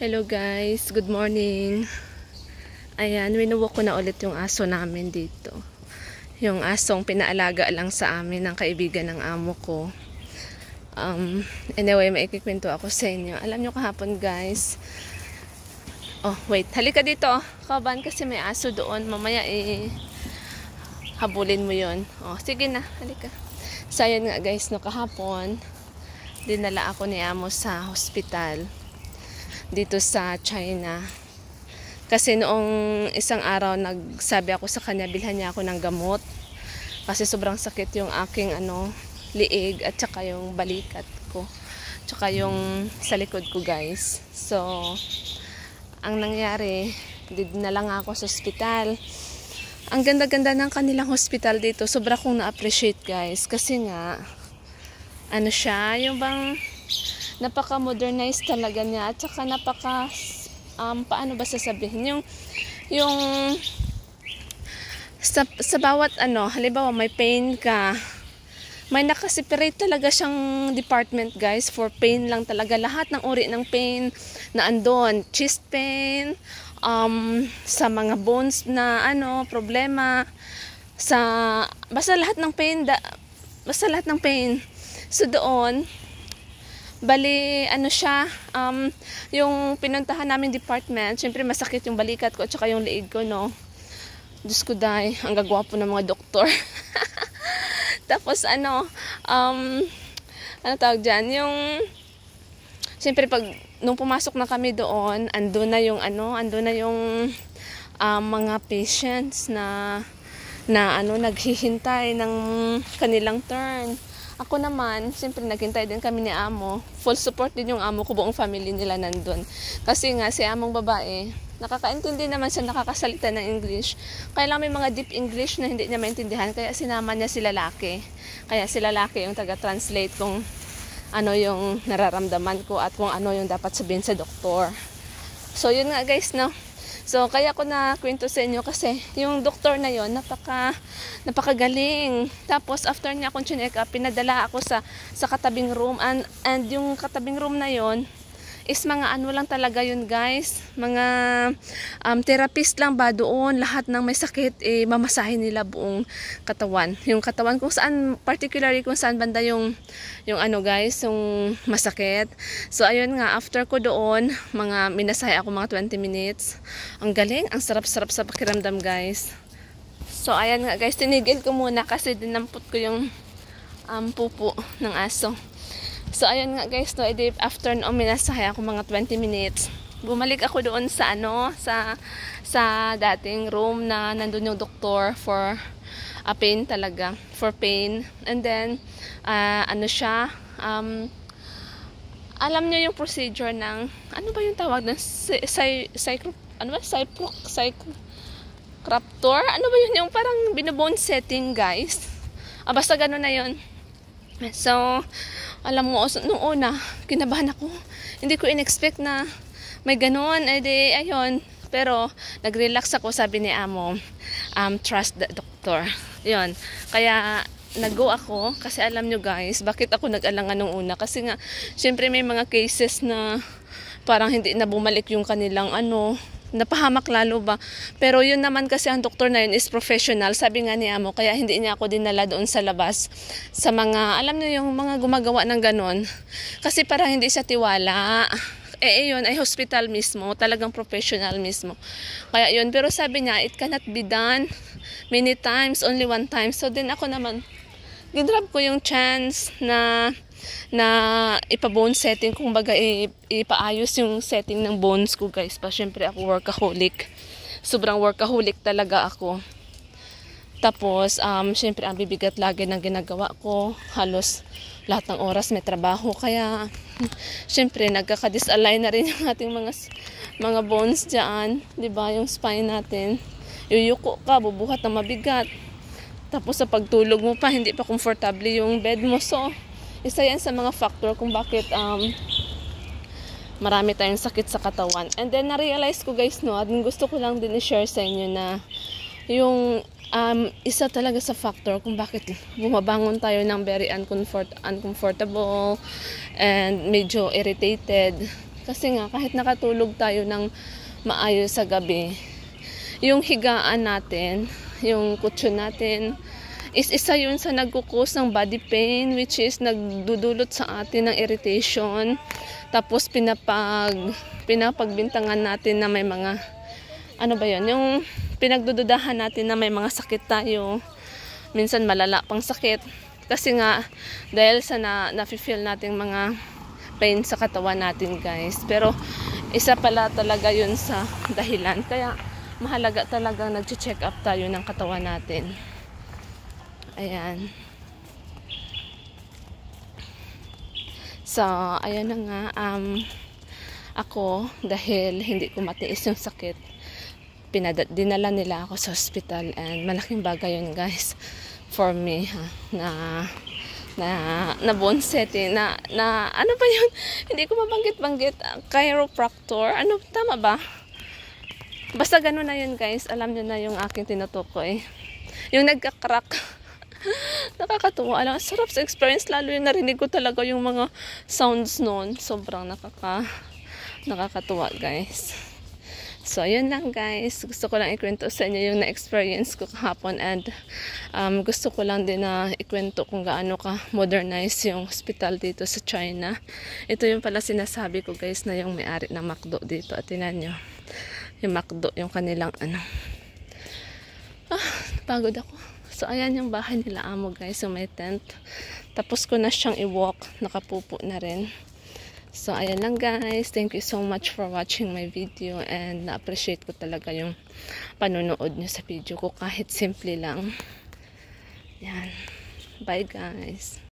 Hello guys, good morning. Ayan, winuwalk ko na ulit yung aso namin dito. Yung asong pinaalaga lang sa amin ng kaibigan ng amo ko. Anyway, maikikwento ako sa inyo. Alam nyo kahapon guys. Oh, wait. Halika dito. Kaban kasi may aso doon. Mamaya habulin mo yon. Oh, sige na. Halika. So, ayun nga guys, no, kahapon, dinala ako ni amo sa hospital dito sa China. Kasi noong isang araw nagsabi ako sa kanya bilhan niya ako ng gamot. Kasi sobrang sakit yung aking liig at saka yung balikat ko. Tsaka yung sa likod ko guys. So, ang nangyari, dinala nga ako sa hospital. Ang ganda-ganda ng kanilang hospital dito. Sobra kong na-appreciate guys. Kasi nga, siya, yung bang napaka-modernize talaga niya at saka paano ba sasabihin yung sa bawat halimbawa may pain ka, may nakaseparate talaga siyang department guys for pain lang talaga. Lahat ng uri ng pain na andon, chest pain, sa mga bones na problema, basta lahat ng pain, so doon bali, siya, yung pinuntahan namin department, syempre masakit yung balikat ko at saka yung liig ko, no. Diyos ko day, ang gagwapo ng mga doktor. Tapos, tawag dyan, syempre nung pumasok na kami doon, ando na yung mga patients na naghihintay ng kanilang turn. Ako naman, siyempre naghintay din kami ni amo. Full support din yung amo ko, buong family nila nandun. Kasi nga, si among babae, nakakaintindi naman siya, nakakasalita ng English. Kaya lang may mga deep English na hindi niya maintindihan, kaya sinama niya si lalaki. Kaya si lalaki yung taga-translate kung ano yung nararamdaman ko at kung ano yung dapat sabihin sa doktor. So, yun nga guys, no? So, kaya ko na kwento sa inyo kasi yung doktor na yon napakagaling. Tapos, after niya akong check up, pinadala ako sa katabing room. And yung katabing room na yon is mga lang talaga yun guys. Mga therapist lang ba doon. Lahat ng may sakit, mamasahin nila buong katawan. Yung katawan kung saan, particularly kung saan banda yung guys, yung masakit. So, ayun nga, after ko doon, minasahe ako mga 20 minutes. Ang galing, ang sarap-sarap sa pakiramdam guys. So, ayan nga guys, tinigil ko muna kasi dinampot ko yung pupo ng aso. So, ayun nga guys, no, after minasahe ako mga 20 minutes, bumalik ako doon sa sa dating room na nandun yung doktor for pain talaga, for pain. And then, alam nyo yung procedure ng, ba yung tawag ng cycloraptor? Ano ba yun yung parang binobone setting guys? Basta gano'n na yun. So, alam mo, nung una, kinabahan ako. Hindi ko in-expect na may gano'n. Ayun. Pero, nag-relax ako, sabi ni amo, trust the doctor. Yun. Kaya, nag-go ako. Kasi alam nyo guys, bakit ako nag-alangan nung una? Kasi nga, syempre may mga cases na parang hindi na bumalik yung kanilang napahamak lalo ba. Pero yun naman kasi ang doktor na yun is professional. Sabi nga ni amo, kaya hindi niya ako dinala doon sa labas. Sa mga, alam niyo yung mga gumagawa ng ganon. Kasi parang hindi siya tiwala. Yun ay hospital mismo. Talagang professional mismo. Kaya yun. Pero sabi niya, it cannot be done many times, only one time. So din ako naman, ginrab ko yung chance na ipa-bone setting, kung baga ipaayos yung setting ng bones ko guys. Syempre ako workaholic. Sobrang workaholic talaga ako. Tapos, syempre ang bibigat lagi ng ginagawa ko. Halos lahat ng oras may trabaho. Kaya, syempre nagkaka-disalign na rin yung ating mga bones dyan. Diba? Yung spine natin. Yuyuko ka, bubuhat ng mabigat. Tapos sa pagtulog mo pa, hindi pa comfortable yung bed mo. So, isa yan sa mga factor kung bakit marami tayong sakit sa katawan. And then, na-realize ko guys, no, at gusto ko lang din i-share sa inyo na yung isa talaga sa factor kung bakit bumabangon tayo ng very uncomfortable and medyo irritated Kasi nga, kahit nakatulog tayo ng maayos sa gabi, yung higaan natin, yung kutsyon natin, is isa yun sa nagkukos ng body pain, which is nagdudulot sa atin ng irritation. Tapos pinapagbintangan natin na may mga, ano ba yun, yung pinagdududahan natin na may mga sakit tayo. Minsan malala pang sakit. Kasi nga, dahil sa na-feel natin mga pain sa katawan natin, guys. Pero isa pala talaga yun sa dahilan. Kaya mahalaga talaga nag-check up tayo ng katawan natin. Ayan. So, ayan na nga. Ako, dahil hindi ko matiis yung sakit, dinala nila ako sa hospital. And malaking bagay yun, guys, for me, na bone setting, na ano ba yun? Hindi ko mabanggit-banggit. Chiropractor. Ano, tama ba? Basta gano'n na yun, guys. Alam nyo na yung aking tinutukoy. Yung nagka-crack. Nakakatuwa. Alam, sarap sa experience. Lalo yung narinig ko talaga yung mga sounds noon. Sobrang nakakatuwa, guys. So, yun lang, guys. Gusto ko lang ikwento sa inyo yung na-experience ko kahapon. And gusto ko lang din na ikwento kung gaano ka modernize yung hospital dito sa China. Ito yung pala sinasabi ko, guys, na yung may-ari ng McDo dito. At tinan nyo. Yung McDo, yung kanilang pagod ako. So, ayan yung bahay nila amo, guys. So, may tent. Tapos ko na siyang i-walk. Nakapupo na rin. So, ayan lang, guys. Thank you so much for watching my video. And na-appreciate ko talaga yung panonood nyo sa video ko. Kahit simple lang. Yan. Bye, guys.